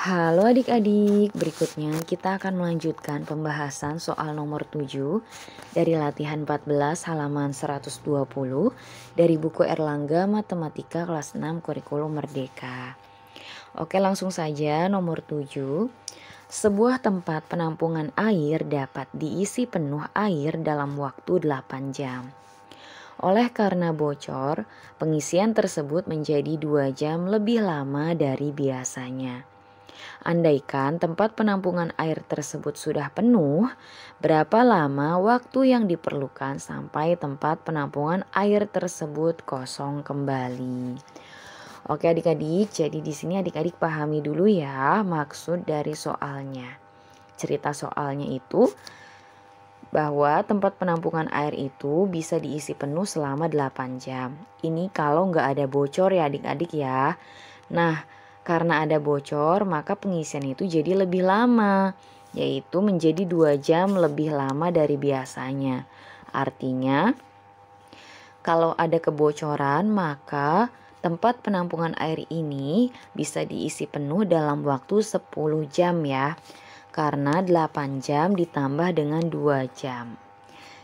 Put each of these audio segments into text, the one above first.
Halo adik-adik, berikutnya kita akan melanjutkan pembahasan soal nomor 7 dari latihan 14 halaman 120 dari buku Erlangga Matematika kelas 6 Kurikulum Merdeka. Oke, langsung saja nomor 7. Sebuah tempat penampungan air dapat diisi penuh air dalam waktu 8 jam. Oleh karena bocor, pengisian tersebut menjadi 2 jam lebih lama dari biasanya. Andaikan tempat penampungan air tersebut sudah penuh, berapa lama waktu yang diperlukan sampai tempat penampungan air tersebut kosong kembali? Oke adik-adik, jadi di sini adik-adik pahami dulu ya maksud dari soalnya. Cerita soalnya itu bahwa tempat penampungan air itu bisa diisi penuh selama 8 jam. Ini kalau nggak ada bocor ya adik-adik ya. Nah, karena ada bocor maka pengisian itu jadi lebih lama, yaitu menjadi 2 jam lebih lama dari biasanya. Artinya kalau ada kebocoran maka tempat penampungan air ini bisa diisi penuh dalam waktu 10 jam ya. Karena 8 jam ditambah dengan 2 jam.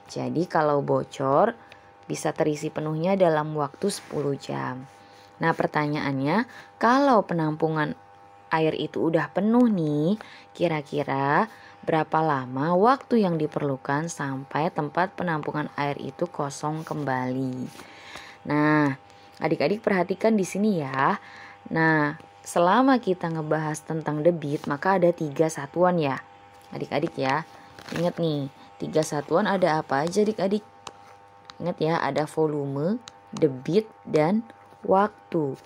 Jadi kalau bocor bisa terisi penuhnya dalam waktu 10 jam. Nah pertanyaannya, kalau penampungan air itu udah penuh nih, kira-kira berapa lama waktu yang diperlukan sampai tempat penampungan air itu kosong kembali? Nah, adik-adik perhatikan di sini ya. Nah, selama kita ngebahas tentang debit, maka ada 3 satuan ya. Adik-adik ya, ingat nih, 3 satuan ada apa aja adik-adik? Ingat ya, ada volume, debit, dan waktu.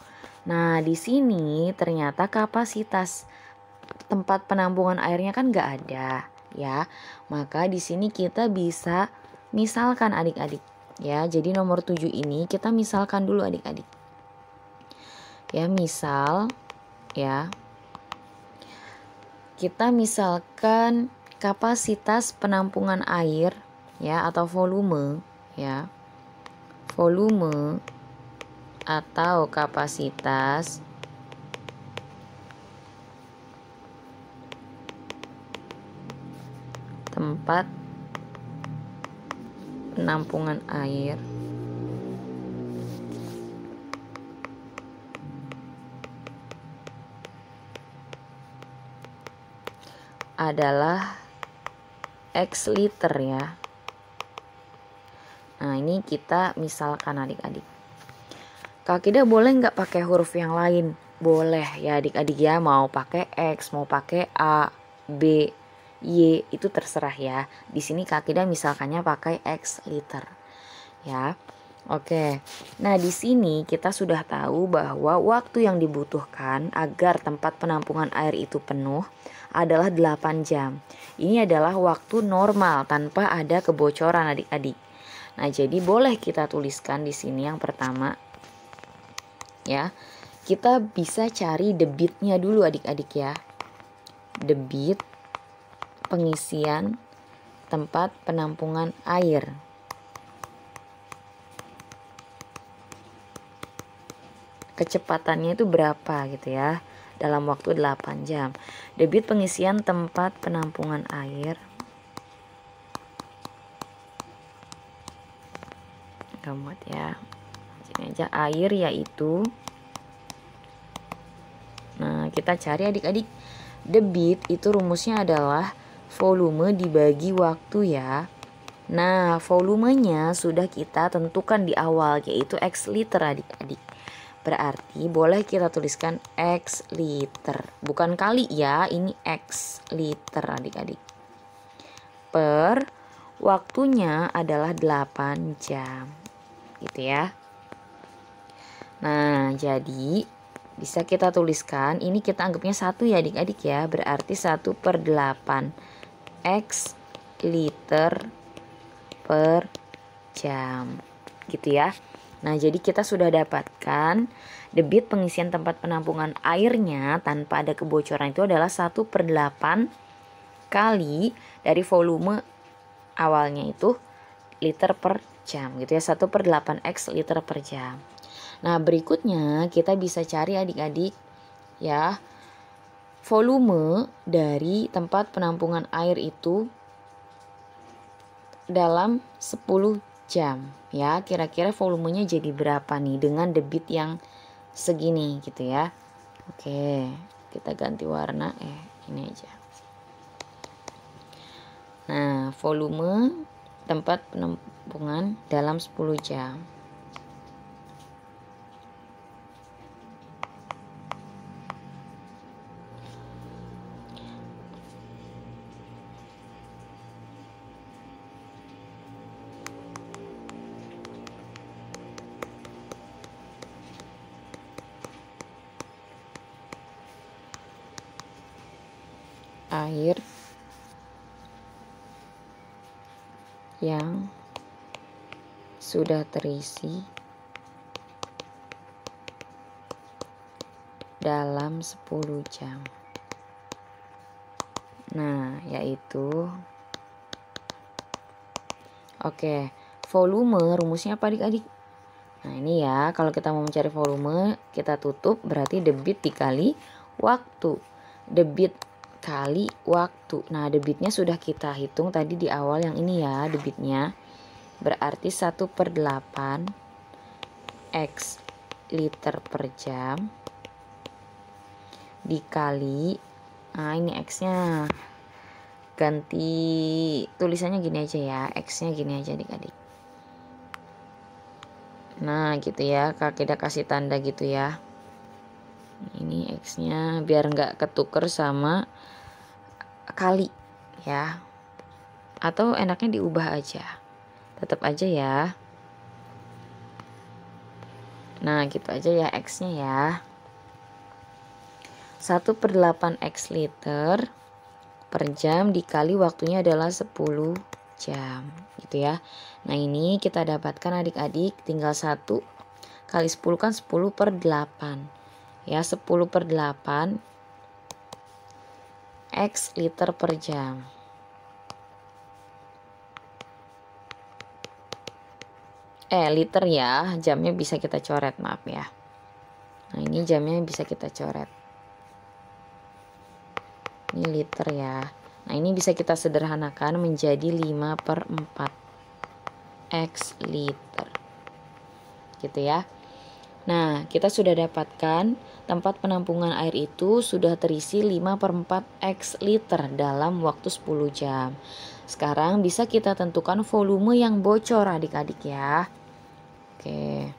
Nah, di sini ternyata kapasitas tempat penampungan airnya kan nggak ada ya. Maka di sini kita bisa misalkan adik-adik ya. Jadi nomor 7 ini kita misalkan dulu adik-adik. Ya, misal ya. Kita misalkan kapasitas penampungan air ya atau volume ya. Volume atau kapasitas tempat penampungan air adalah X liter ya. Nah ini kita misalkan adik-adik. Kak Ida boleh nggak pakai huruf yang lain? Boleh ya adik-adik ya, mau pakai X, mau pakai A, B, Y, itu terserah ya. Di sini Kak Ida misalkannya pakai X liter ya. Oke. Nah, di sini kita sudah tahu bahwa waktu yang dibutuhkan agar tempat penampungan air itu penuh adalah 8 jam. Ini adalah waktu normal tanpa ada kebocoran adik-adik. Nah, jadi boleh kita tuliskan di sini yang pertama ya. Kita bisa cari debitnya dulu adik-adik ya. Debit pengisian tempat penampungan air. Kecepatannya itu berapa gitu ya dalam waktu 8 jam. Debit pengisian tempat penampungan air gamut ya. Sini aja air yaitu. Nah, kita cari adik-adik. Debit itu rumusnya adalah volume dibagi waktu ya. Nah, volumenya sudah kita tentukan di awal yaitu X liter adik-adik. Berarti boleh kita tuliskan X liter. Bukan kali ya, ini X liter adik-adik. Per waktunya adalah 8 jam. Gitu ya. Nah, jadi bisa kita tuliskan, ini kita anggapnya 1 ya adik-adik ya. Berarti 1/8 X liter per jam. Gitu ya. Nah, jadi kita sudah dapatkan debit pengisian tempat penampungan airnya tanpa ada kebocoran itu adalah 1/8 kali dari volume awalnya itu liter per jam gitu ya, 1/8 X liter per jam. Nah, berikutnya kita bisa cari adik-adik ya volume dari tempat penampungan air itu dalam 10 jam. Ya, kira-kira volumenya jadi berapa nih dengan debit yang segini gitu ya. Oke, kita ganti warna. Ini aja. Nah, volume tempat penampungan dalam 10 jam. Air yang sudah terisi dalam 10 jam. Nah, yaitu volume rumusnya apa adik-adik? Nah, ini ya, kalau kita mau mencari volume, kita tutup berarti debit dikali waktu. Debit kali waktu. Nah, debitnya sudah kita hitung tadi di awal yang ini ya, debitnya. Berarti 1/8 X liter per jam dikali, nah ini X-nya ganti tulisannya gini aja ya, X-nya gini aja adik-adik. Nah gitu ya, Kak Ida kasih tanda gitu ya. Ini X-nya biar nggak ketuker sama kali ya, atau enaknya diubah aja, tetap aja ya. Nah gitu aja ya X-nya ya, 1/8 X liter per jam dikali waktunya adalah 10 jam gitu ya. Nah ini kita dapatkan adik-adik, tinggal 1 kali 10 kan 10/8 ya, 10/8 X liter per jam. Liter ya, jamnya bisa kita coret, maaf ya. Nah ini jamnya bisa kita coret, ini liter ya. Nah ini bisa kita sederhanakan menjadi 5/4 X liter gitu ya. Nah kita sudah dapatkan tempat penampungan air itu sudah terisi 5/4 X liter dalam waktu 10 jam. Sekarang bisa kita tentukan volume yang bocor adik-adik ya. Oke,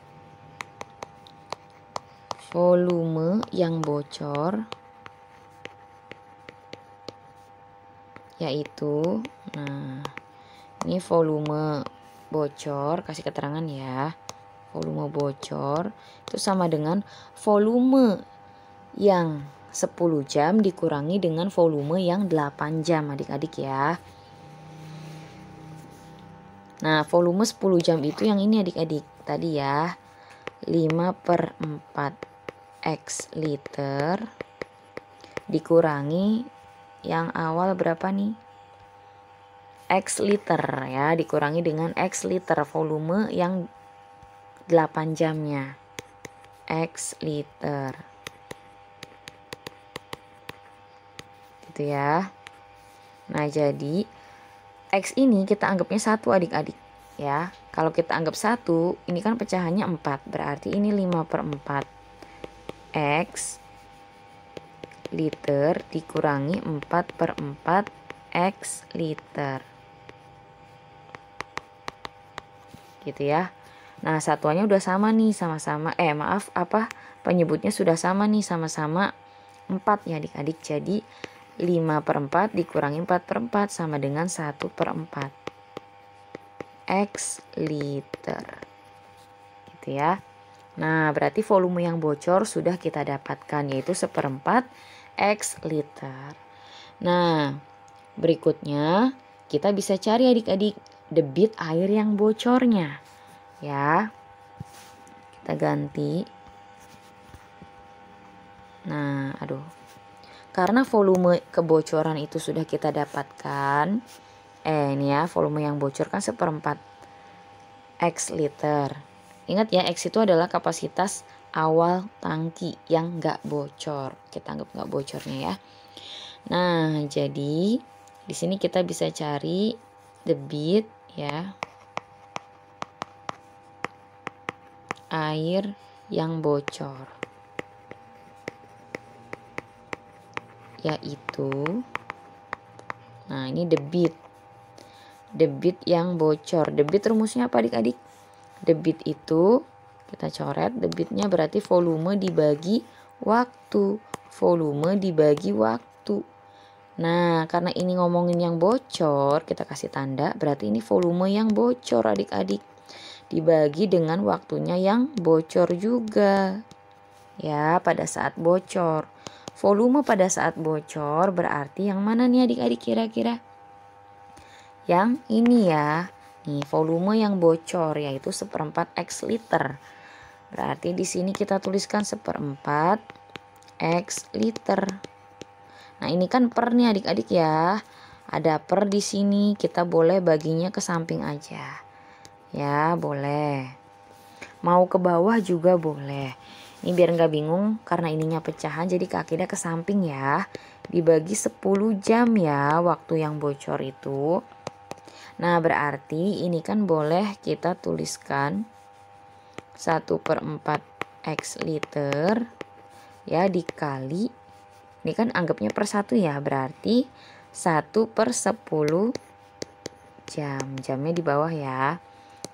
volume yang bocor yaitu, nah ini volume bocor, kasih keterangan ya, volume bocor itu sama dengan volume yang 10 jam dikurangi dengan volume yang 8 jam adik-adik ya. Nah volume 10 jam itu yang ini adik-adik tadi ya, 5/4 X liter dikurangi yang awal berapa nih, X liter ya, dikurangi dengan X liter volume yang 8 jamnya, X liter gitu ya. Nah jadi X ini kita anggapnya 1 adik-adik ya. Kalau kita anggap 1, ini kan pecahannya 4, berarti ini 5/4 X liter dikurangi 4/4 X liter gitu ya. Nah satuannya udah sama nih, sama-sama penyebutnya sudah sama nih, sama-sama 4 ya adik-adik. Jadi 5/4 dikurangi 4/4 sama dengan 1/4 X liter gitu ya. Nah berarti volume yang bocor sudah kita dapatkan, yaitu 1/4 X liter. Nah berikutnya kita bisa cari adik-adik debit air yang bocornya ya. Kita ganti. Nah karena volume kebocoran itu sudah kita dapatkan, ini ya volume yang bocor kan 1/4 X liter. Ingat ya, X itu adalah kapasitas awal tangki yang nggak bocor. Kita anggap nggak bocornya ya. Nah, jadi di sini kita bisa cari debit ya, air yang bocor, yaitu, nah ini debit yang bocor. Debit rumusnya apa adik-adik? Debit itu kita coret, debitnya berarti volume dibagi waktu. Volume dibagi waktu. Nah, karena ini ngomongin yang bocor, kita kasih tanda, berarti ini volume yang bocor adik-adik. Dibagi dengan waktunya yang bocor juga. Ya, pada saat bocor. Volume pada saat bocor berarti yang mana nih adik-adik kira-kira? Yang ini ya. Nih, volume yang bocor yaitu 1/4 X liter. Berarti di sini kita tuliskan 1/4 X liter. Nah, ini kan per nih adik-adik ya. Ada per di sini, kita boleh baginya ke samping aja. Ya, boleh. Mau ke bawah juga boleh. Ini biar nggak bingung karena ininya pecahan, jadi kakinya ke samping ya. Dibagi 10 jam ya waktu yang bocor itu. Nah, berarti ini kan boleh kita tuliskan 1/4 X liter ya dikali, ini kan anggapnya per 1 ya, berarti 1/10 jam. Jamnya di bawah ya.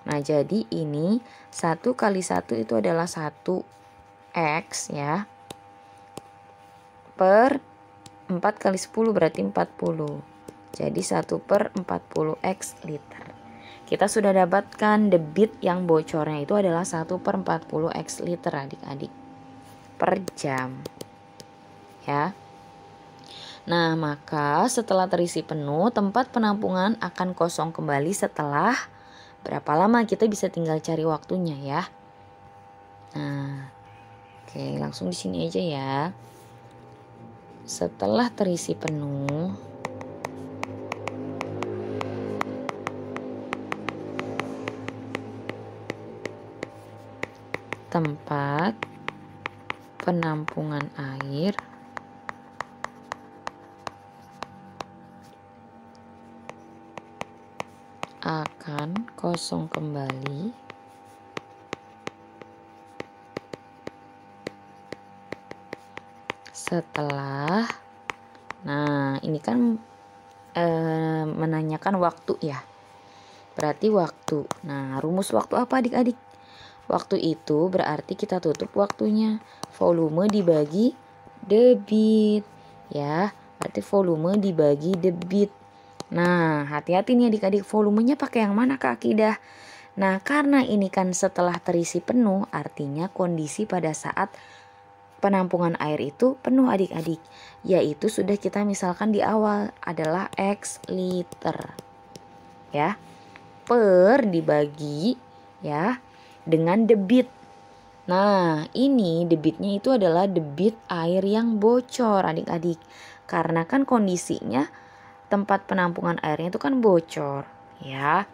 Nah, jadi ini 1 kali 1 itu adalah 1 X ya. Per 4 kali 10 berarti 40. Jadi 1/40 X liter. Kita sudah dapatkan debit yang bocornya itu adalah 1/40 X liter adik-adik. Per jam. Ya. Nah, maka setelah terisi penuh, tempat penampungan akan kosong kembali setelah berapa lama? Kita bisa tinggal cari waktunya ya. Nah, oke, langsung di sini aja ya. Setelah terisi penuh, tempat penampungan air akan kosong kembali setelah, nah ini kan menanyakan waktu ya, berarti waktu. Nah, rumus waktu apa adik-adik? Waktu itu berarti kita tutup waktunya, volume dibagi debit ya, berarti volume dibagi debit. Nah, hati-hati nih adik-adik, volumenya pakai yang mana Kak Akidah? Nah, karena ini kan setelah terisi penuh, artinya kondisi pada saat penampungan air itu penuh adik-adik, yaitu sudah kita misalkan di awal adalah X liter ya, per dibagi ya dengan debit. Nah, ini debitnya itu adalah debit air yang bocor adik-adik, karena kan kondisinya tempat penampungan airnya itu kan bocor ya.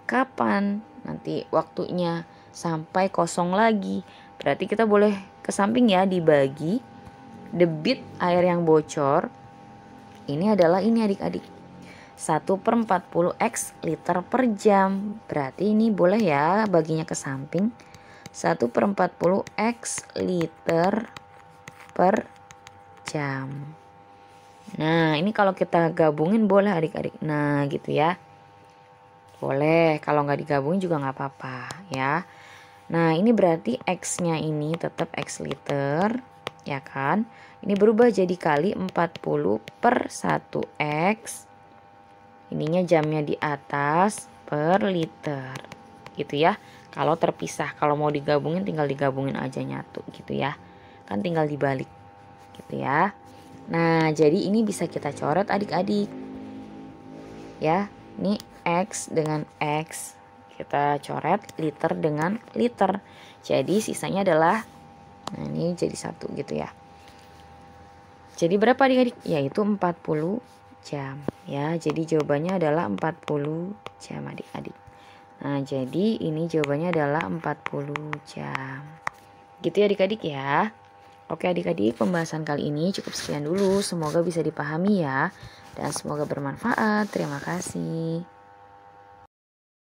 Kapan? Nanti waktunya sampai kosong lagi. Berarti kita boleh ke samping ya, dibagi debit air yang bocor. Ini adalah ini adik-adik, 1/40 X liter per jam. Berarti ini boleh ya baginya ke samping, 1/40 X liter per jam. Nah, ini kalau kita gabungin boleh adik-adik. Nah, gitu ya. Boleh, kalau nggak digabungin juga nggak apa-apa ya. Nah, ini berarti X-nya ini tetap X liter, ya kan? Ini berubah jadi kali 40/1X. Ininya jamnya di atas per liter. Gitu ya. Kalau terpisah, kalau mau digabungin tinggal digabungin aja nyatu gitu ya. Kan tinggal dibalik. Gitu ya. Nah, jadi ini bisa kita coret adik-adik. Ya, ini X dengan X. Kita coret, liter dengan liter. Jadi sisanya adalah, nah ini jadi 1 gitu ya. Jadi berapa adik-adik? Yaitu 40 jam. Ya, jadi jawabannya adalah 40 jam adik-adik. Nah, jadi ini jawabannya adalah 40 jam. Gitu ya adik-adik ya. Oke adik-adik, pembahasan kali ini cukup sekian dulu. Semoga bisa dipahami ya. Dan semoga bermanfaat. Terima kasih.